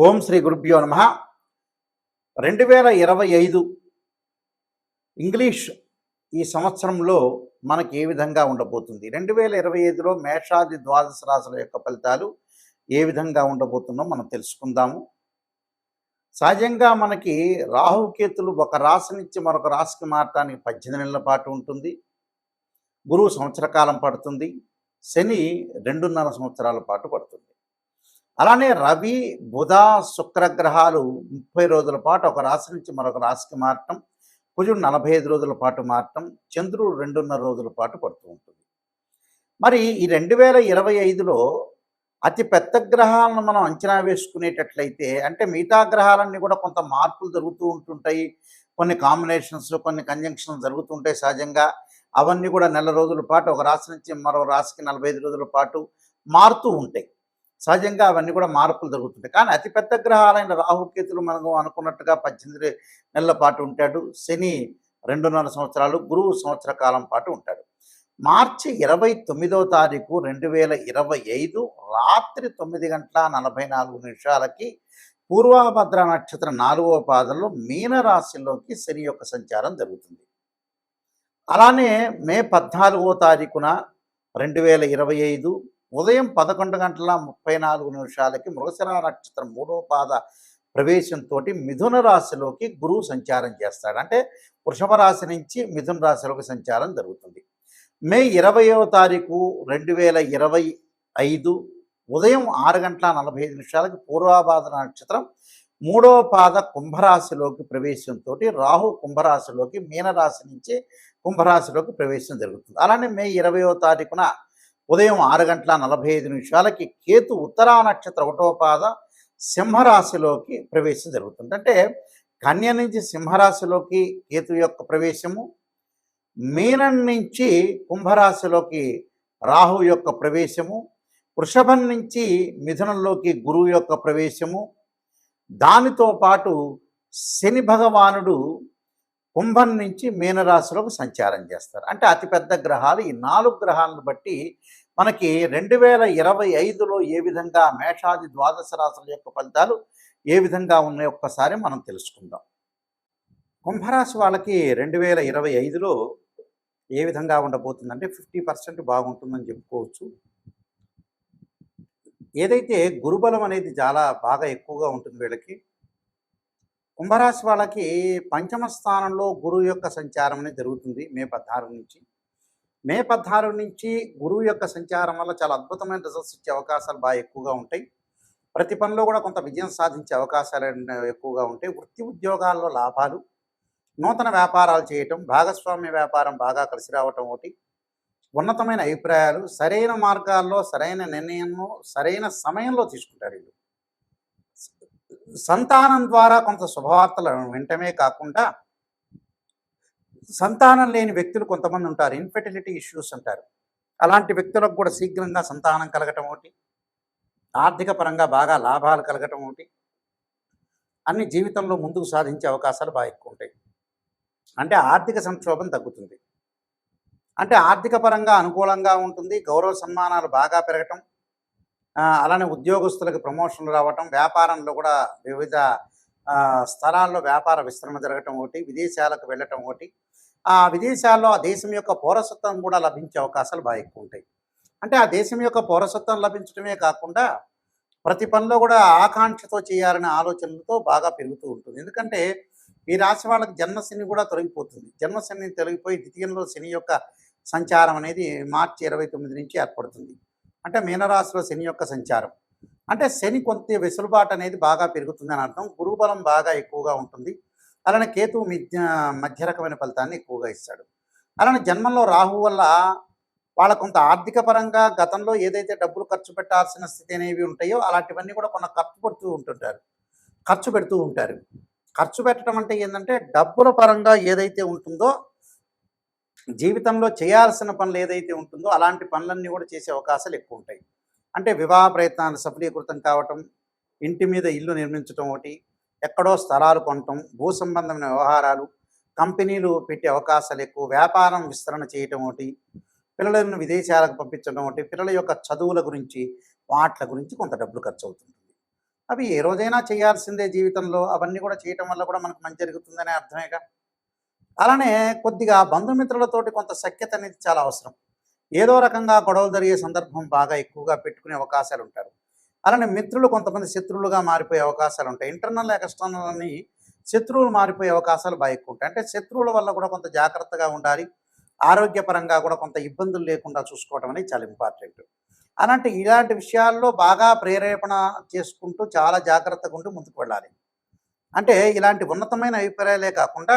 ఓం శ్రీ గురుభ్యో నమ. 2025 ఇంగ్లీష్ ఈ సంవత్సరంలో మనకి ఏ విధంగా ఉండబోతుంది? 2025లో మేషాది ద్వాదశ రాశుల యొక్క ఫలితాలు ఏ విధంగా ఉండబోతుందో మనం తెలుసుకుందాము. సహజంగా మనకి రాహుకేతులు ఒక రాశి నుంచి మరొక రాశికి మారటానికి 18 నెలల పాటు ఉంటుంది. గురువు సంవత్సర కాలం పడుతుంది. శని 2.5 సంవత్సరాల పాటు పడుతుంది. అలానే రవి, బుధ, శుక్ర గ్రహాలు 30 రోజుల పాటు ఒక రాశి నుంచి మరొక రాశికి మారటం, కుజుడు 45 రోజుల పాటు మారటం, చంద్రుడు 2.5 రోజుల పాటు పడుతూ ఉంటుంది. మరి ఈ 2025లో అతి పెద్ద గ్రహాలను మనం అంచనా వేసుకునేటట్లయితే, అంటే మిగతా గ్రహాలన్నీ కూడా కొంత మార్పులు జరుగుతూ ఉంటుంటాయి. కొన్ని కాంబినేషన్స్, కొన్ని కంజంక్షన్స్ జరుగుతుంటాయి సహజంగా. అవన్నీ కూడా నెల రోజుల పాటు ఒక రాశి నుంచి మరో రాశికి 45 రోజుల పాటు మారుతూ ఉంటాయి. సహజంగా అవన్నీ కూడా మార్పులు జరుగుతుంటాయి. కానీ అతిపెద్ద గ్రహాలైన రాహుకేతులు మనం అనుకున్నట్టుగా 18 నెలల పాటు ఉంటాడు. శని 2.5 సంవత్సరాలు, గురువు సంవత్సర కాలం పాటు ఉంటాడు. మార్చి 29వ తారీఖు 2025 రాత్రి 9:44 పూర్వభద్ర నక్షత్రం 4వ పాదంలో మీనరాశిలోకి శని యొక్క సంచారం జరుగుతుంది. అలానే మే 14వ తారీఖున 2025 ఉదయం 11:34 మృగశిర నక్షత్రం 3వ పాద ప్రవేశంతో మిథున రాశిలోకి గురువు సంచారం చేస్తాడు. అంటే వృషభ రాశి నుంచి మిథున రాశిలోకి సంచారం జరుగుతుంది. మే 20వ తారీఖు 2025 ఉదయం 6:45 పూర్వభాద్ర నక్షత్రం 3వ పాద కుంభరాశిలోకి ప్రవేశంతో రాహు కుంభరాశిలోకి మీనరాశి నుంచి కుంభరాశిలోకి ప్రవేశం జరుగుతుంది. అలానే మే 20వ తారీఖున ఉదయం 6:45 కేతు ఉత్తరా నక్షత్ర 1వ పాద సింహరాశిలోకి ప్రవేశం జరుగుతుంది. అంటే కన్య నుంచి సింహరాశిలోకి కేతు యొక్క ప్రవేశము, మీనం నుంచి కుంభరాశిలోకి రాహు యొక్క ప్రవేశము, వృషభం నుంచి మిథునంలోకి గురువు యొక్క ప్రవేశము, దానితో పాటు శని భగవానుడు కుంభం నుంచి మీనరాశిలోకి సంచారం చేస్తారు. అంటే అతిపెద్ద గ్రహాలు ఈ 4 గ్రహాలను బట్టి మనకి 2025లో ఏ విధంగా మేషాది ద్వాదశ రాశుల యొక్క ఫలితాలు ఏ విధంగా ఉన్నాయో ఒక్కసారి మనం తెలుసుకుందాం. కుంభరాశి వాళ్ళకి 2025లో ఏ విధంగా ఉండబోతుందంటే 50% బాగుంటుందని చెప్పుకోవచ్చు. ఏదైతే గురుబలం అనేది చాలా బాగా ఎక్కువగా ఉంటుంది వీళ్ళకి. కుంభరాశి వాళ్ళకి పంచమ స్థానంలో గురువు యొక్క సంచారం అనేది జరుగుతుంది మే 16 నుంచి. మే 16 నుంచి గురువు యొక్క సంచారం వల్ల చాలా అద్భుతమైన రిజల్ట్స్ ఇచ్చే అవకాశాలు బాగా ఎక్కువగా ఉంటాయి. ప్రతి పనిలో కూడా కొంత విజయం సాధించే అవకాశాలు ఎక్కువగా ఉంటాయి. వృత్తి ఉద్యోగాల్లో లాభాలు, నూతన వ్యాపారాలు చేయటం, భాగస్వామ్య వ్యాపారం బాగా కలిసి రావటం ఒకటి, ఉన్నతమైన అభిప్రాయాలు, సరైన మార్గాల్లో సరైన నిర్ణయంలో సరైన సమయంలో తీసుకుంటారు వీళ్ళు. సంతానం ద్వారా కొంత శుభవార్తలను వినటమే కాకుండా సంతానం లేని వ్యక్తులు కొంతమంది ఉంటారు, ఇన్ఫెర్టిలిటీ ఇష్యూస్ అంటారు. అలాంటి వ్యక్తులకు కూడా శీఘ్రంగా సంతానం కలగటం ఒకటి, ఆర్థిక పరంగా బాగా లాభాలు కలగటం ఒకటి, అన్ని జీవితంలో ముందుకు సాధించే అవకాశాలు బాగా ఎక్కువ ఉంటాయి. అంటే ఆర్థిక సంక్షోభం తగ్గుతుంది. అంటే ఆర్థిక పరంగా అనుకూలంగా ఉంటుంది. గౌరవ సన్మానాలు బాగా పెరగటం, అలానే ఉద్యోగస్తులకు ప్రమోషన్లు రావటం, వ్యాపారంలో కూడా వివిధ స్థలాల్లో వ్యాపార విస్తరణ జరగటం ఒకటి, విదేశాలకు వెళ్ళటం ఒకటి, ఆ విదేశాల్లో ఆ దేశం యొక్క పౌరసత్వం కూడా లభించే అవకాశాలు బాగా ఎక్కువ ఉంటాయి. అంటే ఆ దేశం యొక్క పౌరసత్వం లభించడమే కాకుండా ప్రతి పనిలో కూడా ఆకాంక్షతో చేయాలనే ఆలోచనలతో బాగా పెరుగుతూ ఉంటుంది. ఎందుకంటే ఈ రాశి వాళ్ళకి జన్మశని కూడా తొలగిపోతుంది. జన్మశని తొలగిపోయి ద్వితీయంలో శని యొక్క సంచారం అనేది మార్చి 29 నుంచి ఏర్పడుతుంది. అంటే మీనరాశిలో శని యొక్క సంచారం అంటే శని కొంత వెసులుబాటు అనేది బాగా పెరుగుతుందని అర్థం. గురుబలం బాగా ఎక్కువగా ఉంటుంది. అలానే కేతువు మధ్య రకమైన ఫలితాన్ని ఎక్కువగా ఇస్తాడు. అలానే జన్మంలో రాహు వల్ల వాళ్ళ కొంత ఆర్థిక పరంగా గతంలో ఏదైతే డబ్బులు ఖర్చు పెట్టాల్సిన స్థితి అనేవి ఉంటాయో అలాంటివన్నీ కూడా కొంత ఖర్చు పెడుతూ ఉంటారు. ఖర్చు పెట్టడం అంటే ఏంటంటే డబ్బుల పరంగా ఏదైతే ఉంటుందో, జీవితంలో చేయాల్సిన పనులు ఏదైతే ఉంటుందో అలాంటి పనులన్నీ కూడా చేసే అవకాశాలు ఎక్కువ ఉంటాయి. అంటే వివాహ ప్రయత్నాలు సఫలీకృతం కావటం, ఇంటి మీద ఇల్లు నిర్మించడం ఒకటి, ఎక్కడో స్థలాలు కొనటం, భూ సంబంధమైన వ్యవహారాలు, కంపెనీలు పెట్టే అవకాశాలు ఎక్కువ, వ్యాపారం విస్తరణ చేయటం ఒకటి, పిల్లలను విదేశాలకు పంపించడం ఒకటి, పిల్లల యొక్క చదువుల గురించి వాటి గురించి కొంత డబ్బులు ఖర్చు అవుతుంది. అవి ఏ రోజైనా చేయాల్సిందే జీవితంలో. అవన్నీ కూడా చేయటం వల్ల కూడా మనకు మంచి జరుగుతుందనే అర్థమేగా. అలానే కొద్దిగా బంధుమిత్రులతోటి కొంత సఖ్యత అనేది చాలా అవసరం. ఏదో రకంగా గొడవలు జరిగే సందర్భం బాగా ఎక్కువగా పెట్టుకునే అవకాశాలుంటారు. అలానే మిత్రులు కొంతమంది శత్రువులుగా మారిపోయే అవకాశాలుంటాయి. ఇంటర్నల్, ఎక్స్‌టర్నల్ అని శత్రువులు మారిపోయే అవకాశాలు బాగా ఎక్కువుంటాయి. అంటే శత్రువుల వల్ల కూడా కొంత జాగ్రత్తగా ఉండాలి. ఆరోగ్యపరంగా కూడా కొంత ఇబ్బందులు లేకుండా చూసుకోవడం అనేది చాలా ఇంపార్టెంట్. అలాంటి ఇలాంటి విషయాల్లో బాగా ప్రేరేపణ చేసుకుంటూ చాలా జాగ్రత్తగా ఉంటూ ముందుకు వెళ్ళాలి. అంటే ఇలాంటి ఉన్నతమైన అభిప్రాయాలే కాకుండా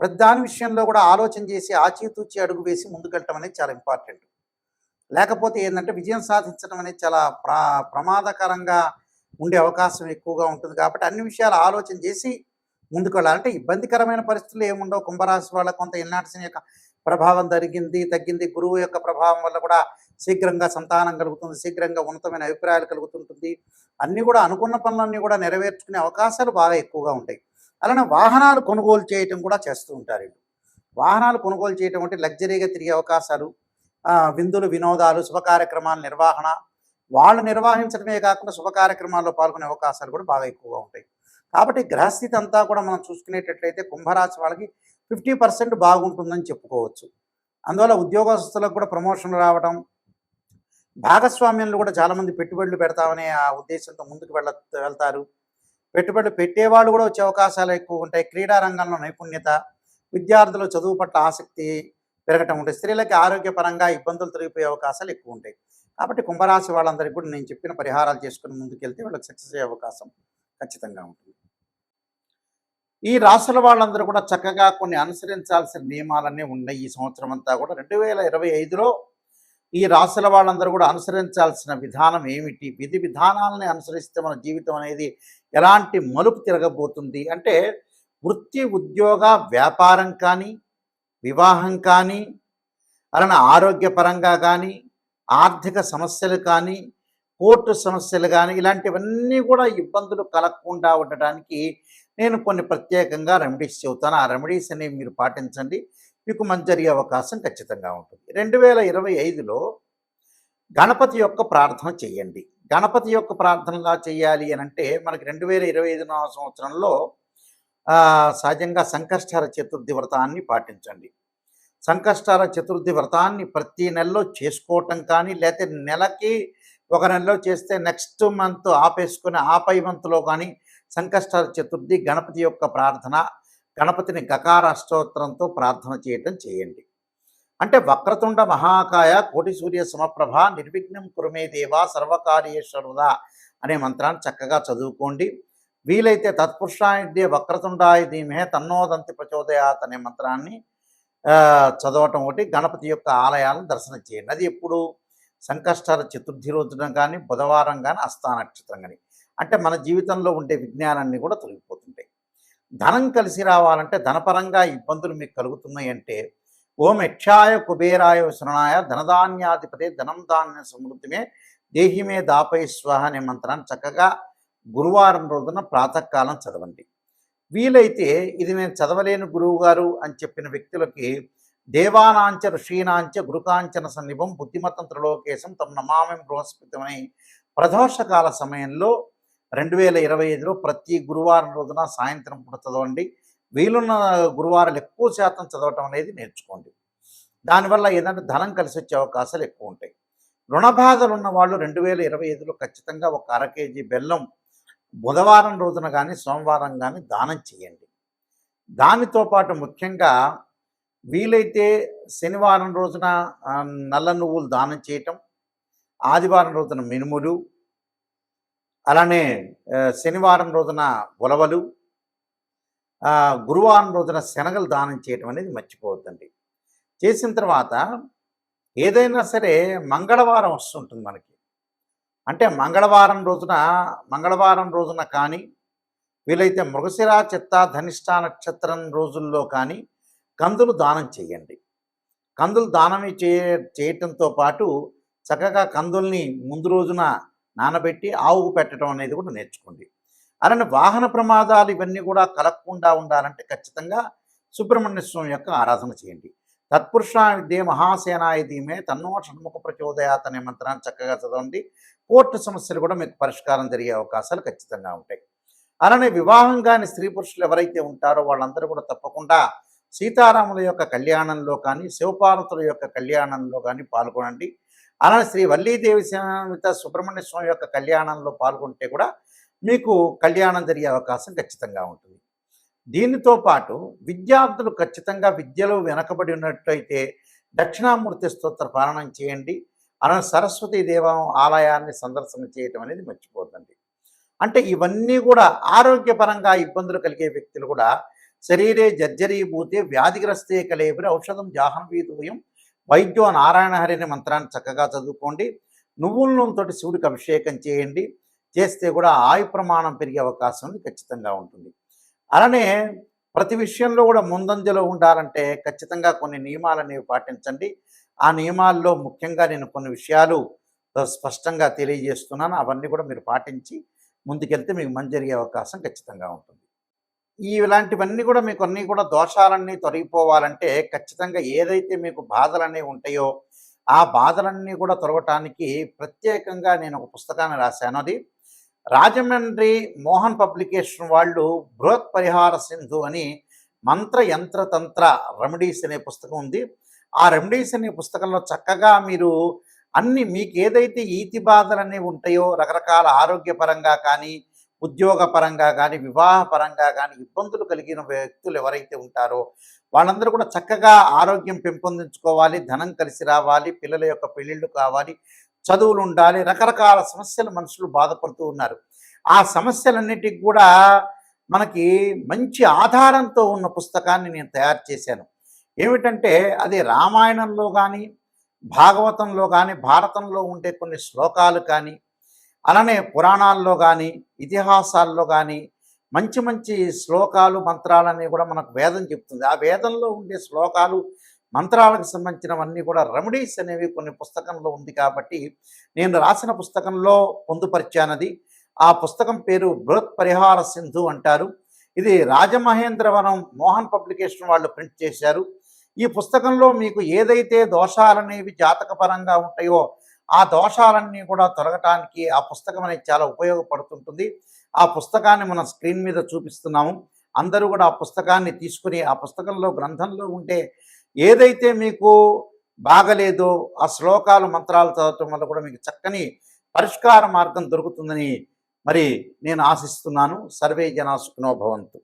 ప్రతిదాని విషయంలో కూడా ఆలోచన చేసి ఆచితూచి అడుగు వేసి ముందుకెళ్ళటం అనేది చాలా ఇంపార్టెంట్. లేకపోతే ఏందంటే విజయం సాధించడం అనేది చాలా ప్రమాదకరంగా ఉండే అవకాశం ఎక్కువగా ఉంటుంది. కాబట్టి అన్ని విషయాలు ఆలోచన చేసి ముందుకు వెళ్ళాలి. అంటే ఇబ్బందికరమైన పరిస్థితులు ఏముండవు. కుంభరాశి వాళ్ళకి కొంత ఏలినాటి శని యొక్క ప్రభావం తగ్గింది. గురువు యొక్క ప్రభావం వల్ల కూడా శీఘ్రంగా సంతానం కలుగుతుంది. శీఘ్రంగా ఉన్నతమైన అభిప్రాయాలు కలుగుతుంటుంది. అన్నీ కూడా అనుకున్న పనులన్నీ కూడా నెరవేర్చుకునే అవకాశాలు బాగా ఎక్కువగా ఉంటాయి. అలానే వాహనాలు కొనుగోలు చేయటం కూడా చేస్తూ ఉంటారు వీళ్ళు. వాహనాలు కొనుగోలు చేయటం అంటే లగ్జరీగా తిరిగే అవకాశాలు, విందులు, వినోదాలు, శుభ కార్యక్రమాల నిర్వహణ, వాళ్ళు నిర్వహించడమే కాకుండా శుభ కార్యక్రమాల్లో పాల్గొనే అవకాశాలు కూడా బాగా ఎక్కువగా ఉంటాయి. కాబట్టి గ్రహస్థితి అంతా కూడా మనం చూసుకునేటట్లయితే కుంభరాశి వాళ్ళకి 50% బాగుంటుందని చెప్పుకోవచ్చు. అందువల్ల ఉద్యోగస్తులకు కూడా ప్రమోషన్లు రావడం, భాగస్వామ్యంలో కూడా చాలామంది పెట్టుబడులు పెడతామనే ఆ ఉద్దేశంతో ముందుకు వెళ్తారు. పెట్టుబడులు పెట్టేవాళ్ళు కూడా వచ్చే అవకాశాలు ఎక్కువ ఉంటాయి. క్రీడా రంగంలో నైపుణ్యత, విద్యార్థులు చదువు పట్ల ఆసక్తి పెరగటం ఉంటాయి. స్త్రీలకి ఆరోగ్యపరంగా ఇబ్బందులు తొలగిపోయే అవకాశాలు ఎక్కువ ఉంటాయి. కాబట్టి కుంభరాశి వాళ్ళందరికీ కూడా నేను చెప్పిన పరిహారాలు చేసుకుని ముందుకెళ్తే వాళ్ళకి సక్సెస్ అయ్యే అవకాశం ఖచ్చితంగా ఉంటుంది. ఈ రాశుల వాళ్ళందరూ కూడా చక్కగా కొన్ని అనుసరించాల్సిన నియమాలన్నీ ఉన్నాయి. ఈ సంవత్సరం అంతా కూడా 2025లో ఈ రాశుల వాళ్ళందరూ కూడా అనుసరించాల్సిన విధానం ఏమిటి, విధి విధానాలని అనుసరిస్తే మన జీవితం అనేది ఎలాంటి మలుపు తిరగబోతుంది అంటే, వృత్తి, ఉద్యోగ, వ్యాపారం కానీ, వివాహం కానీ, అలానే ఆరోగ్యపరంగా కానీ, ఆర్థిక సమస్యలు కానీ, కోర్టు సమస్యలు కానీ, ఇలాంటివన్నీ కూడా ఇబ్బందులు కలగకుండా ఉండటానికి నేను కొన్ని ప్రత్యేకంగా రెమెడీస్ చెబుతాను. ఆ రెమెడీస్ అనేవి మీరు పాటించండి. మీకు మంచి జరిగే అవకాశం ఖచ్చితంగా ఉంటుంది. 2025లో గణపతి యొక్క ప్రార్థన చేయండి. గణపతి యొక్క ప్రార్థనలా చేయాలి అని అంటే మనకి 2025 సంవత్సరంలో సహజంగా సంకష్టహర చతుర్థి వ్రతాన్ని పాటించండి. సంకష్టహర చతుర్థి వ్రతాన్ని ప్రతి నెలలో చేసుకోవటం కానీ, లేకపోతే నెలకి ఒక నెలలో చేస్తే నెక్స్ట్ మంత్ ఆపేసుకొని ఆ పై మంత్లో కానీ సంకష్టహర చతుర్థి గణపతి యొక్క ప్రార్థన, గణపతిని గకార అష్టోత్తరంతో ప్రార్థన చేయటం చేయండి. అంటే వక్రతుండ మహాకాయ కోటి సూర్య సమప్రభ నిర్విఘ్నం కురుమే దేవా సర్వకార్యేశ్వరుదా అనే మంత్రాన్ని చక్కగా చదువుకోండి. వీలైతే తత్పురుషాయ వక్రతుండాయ ధీమహే తన్నోదంతి ప్రచోదయాత్ అనే మంత్రాన్ని చదవటం ఒకటి. గణపతి యొక్క ఆలయాలను దర్శనం చేయండి. అది ఎప్పుడు సంకష్టహర చతుర్థి రోజున కానీ, బుధవారం కానీ, హస్తా నక్షత్రం కానీ. అంటే మన జీవితంలో ఉండే విజ్ఞానాన్ని కూడా తొలగిపోతుంటాయి. ధనం కలిసి రావాలంటే, ధనపరంగా ఇబ్బందులు మీకు కలుగుతున్నాయి అంటే, ఓం యక్షాయ కుబేరాయ శరణాయ ధనధాన్యాధిపతే ధనం ధాన్య సమృద్ధిమే దేహిమే దాపై స్వాహ అనే మంత్రాన్ని చక్కగా గురువారం రోజున ప్రాతకాలం చదవండి. వీలైతే ఇది నేను చదవలేని గురువు గారు అని చెప్పిన వ్యక్తులకి దేవానాంచ ఋషీనాంచ గురుకాంచన సన్నిభం బుద్ధిమతం త్రిలోకేశం తమ నమామి బృహస్పతిమని ప్రదోషకాల సమయంలో 2025లో ప్రతి గురువారం రోజున సాయంత్రం పూట చదవండి. వీలున్న గురువారాలు ఎక్కువ శాతం చదవటం అనేది నేర్చుకోండి. దానివల్ల ఏంటంటే ధనం కలిసి వచ్చే అవకాశాలు ఎక్కువ ఉంటాయి. రుణ బాధలు ఉన్న వాళ్ళు 2025లో ఖచ్చితంగా ఒక అర కేజీ బెల్లం బుధవారం రోజున కానీ, సోమవారం కానీ దానం చేయండి. దానితో పాటు ముఖ్యంగా వీలైతే శనివారం రోజున నల్ల నువ్వులు దానం చేయటం, ఆదివారం రోజున మినుములు, అలానే శనివారం రోజున ఉలవలు, గురువారం రోజున శనగలు దానం చేయటం అనేది మర్చిపోవద్దండి. చేసిన తర్వాత ఏదైనా సరే మంగళవారం వస్తుంటుంది మనకి. అంటే మంగళవారం రోజున కానీ, వీలైతే మృగశిర, చిత్త, ధనిష్ట నక్షత్రం రోజుల్లో కానీ కందులు దానం చేయండి. కందులు దానం చేయటంతో పాటు చక్కగా కందుల్ని ముందు రోజున నానబెట్టి ఆవుకు పెట్టడం అనేది కూడా నేర్చుకోండి. అలానే వాహన ప్రమాదాలు ఇవన్నీ కూడా కలగకుండా ఉండాలంటే ఖచ్చితంగా సుబ్రహ్మణ్య స్వామి యొక్క ఆరాధన చేయండి. తత్పురుషాయ విద్యే మహాసేనాయ ధీమే తన్నో షణ్ముఖ ప్రచోదయాత్ అనే మంత్రాన్ని చక్కగా చదవండి. కోర్టు సమస్యలు కూడా మీకు పరిష్కారం జరిగే అవకాశాలు ఖచ్చితంగా ఉంటాయి. అలానే వివాహం కాని స్త్రీ పురుషులు ఎవరైతే ఉంటారో వాళ్ళందరూ కూడా తప్పకుండా సీతారాముల యొక్క కళ్యాణంలో కానీ, శివపార్వతుల యొక్క కళ్యాణంలో కానీ పాల్గొనండి. అలానే శ్రీ వల్లీదేవి సమేత సుబ్రహ్మణ్య స్వామి యొక్క కళ్యాణంలో పాల్గొంటే కూడా మీకు కళ్యాణం జరిగే అవకాశం ఖచ్చితంగా ఉంటుంది. దీనితో పాటు విద్యార్థులు ఖచ్చితంగా విద్యలో వెనకబడి ఉన్నట్టయితే దక్షిణామూర్తి స్తోత్ర పారాయణం చేయండి. అలానే సరస్వతీ దేవం ఆలయాన్ని సందర్శన చేయటం అనేది మర్చిపోద్దండి. అంటే ఇవన్నీ కూడా ఆరోగ్యపరంగా ఇబ్బందులు కలిగే వ్యక్తులు కూడా శరీరే జర్జరీభూతే వ్యాధిగ్రస్తే కలేబరి ఔషధం జాహ్నవీదూయం వైద్యో నారాయణ హరి అనే మంత్రాన్ని చక్కగా చదువుకోండి. నువ్వుల నూనెతోటి శివుడికి అభిషేకం చేయండి. చేస్తే కూడా ఆయు ప్రమాణం పెరిగే అవకాశం ఖచ్చితంగా ఉంటుంది. అలానే ప్రతి విషయంలో కూడా ముందంజలో ఉండాలంటే ఖచ్చితంగా కొన్ని నియమాలు అనేవి పాటించండి. ఆ నియమాల్లో ముఖ్యంగా నేను కొన్ని విషయాలు స్పష్టంగా తెలియజేస్తున్నాను. అవన్నీ కూడా మీరు పాటించి ముందుకెళ్తే మీకు మంచి జరిగే అవకాశం ఖచ్చితంగా ఉంటుంది. ఇలాంటివన్నీ కూడా మీకు అన్నీ కూడా దోషాలన్నీ తొలగిపోవాలంటే ఖచ్చితంగా ఏదైతే మీకు బాధలన్నీ ఉంటాయో ఆ బాధలన్నీ కూడా తొలగటానికి ప్రత్యేకంగా నేను ఒక పుస్తకాన్ని రాశాను. అది రాజమండ్రి మోహన్ పబ్లికేషన్ వాళ్ళు బృహత్ పరిహార సింధు అని మంత్ర యంత్ర తంత్ర రెమెడీస్ అనే పుస్తకం ఉంది. ఆ రెమెడీస్ అనే పుస్తకంలో చక్కగా మీరు అన్ని మీకు ఏదైతే ఈతి బాధలన్నీ ఉంటాయో రకరకాల ఆరోగ్యపరంగా కానీ, ఉద్యోగపరంగా కానీ, వివాహపరంగా కానీ ఇబ్బందులు కలిగిన వ్యక్తులు ఎవరైతే ఉంటారో వాళ్ళందరూ కూడా చక్కగా ఆరోగ్యం పెంపొందించుకోవాలి, ధనం కలిసి రావాలి, పిల్లల యొక్క పెళ్ళిళ్ళు కావాలి, చదువులు ఉండాలి, రకరకాల సమస్యలు మనుషులు బాధపడుతూ ఉన్నారు. ఆ సమస్యలన్నిటికి కూడా మనకి మంచి ఆధారంతో ఉన్న పుస్తకాన్ని నేను తయారు చేశాను. ఏమిటంటే అది రామాయణంలో కానీ, భాగవతంలో కానీ, భారతంలో ఉండే కొన్ని శ్లోకాలు కానీ, అలానే పురాణాల్లో కానీ, ఇతిహాసాల్లో కానీ మంచి మంచి శ్లోకాలు మంత్రాలన్నీ కూడా మనకు వేదం చెప్తుంది. ఆ వేదంలో ఉండే శ్లోకాలు మంత్రాలకు సంబంధించినవన్నీ కూడా రెమెడీస్ అనేవి కొన్ని పుస్తకంలో ఉంది కాబట్టి నేను రాసిన పుస్తకంలో పొందుపరిచానది. ఆ పుస్తకం పేరు బృహత్ పరిహార సింధు అంటారు. ఇది రాజమహేంద్రవరం మోహన్ పబ్లికేషన్ వాళ్ళు ప్రింట్ చేశారు. ఈ పుస్తకంలో మీకు ఏదైతే దోషాలనేవి జాతకపరంగా ఉంటాయో ఆ దోషాలన్నీ కూడా తొలగటానికి ఆ పుస్తకం అనేది చాలా ఉపయోగపడుతుంటుంది. ఆ పుస్తకాన్ని మనం స్క్రీన్ మీద చూపిస్తున్నాము. అందరూ కూడా ఆ పుస్తకాన్ని తీసుకుని ఆ పుస్తకంలో గ్రంథంలో ఉంటే ఏదైతే మీకు బాగలేదో ఆ శ్లోకాలు మంత్రాలు చదవటం వల్ల కూడా మీకు చక్కని పరిష్కార మార్గం దొరుకుతుందని మరి నేను ఆశిస్తున్నాను. సర్వే జనా సుఖినో భవంతు.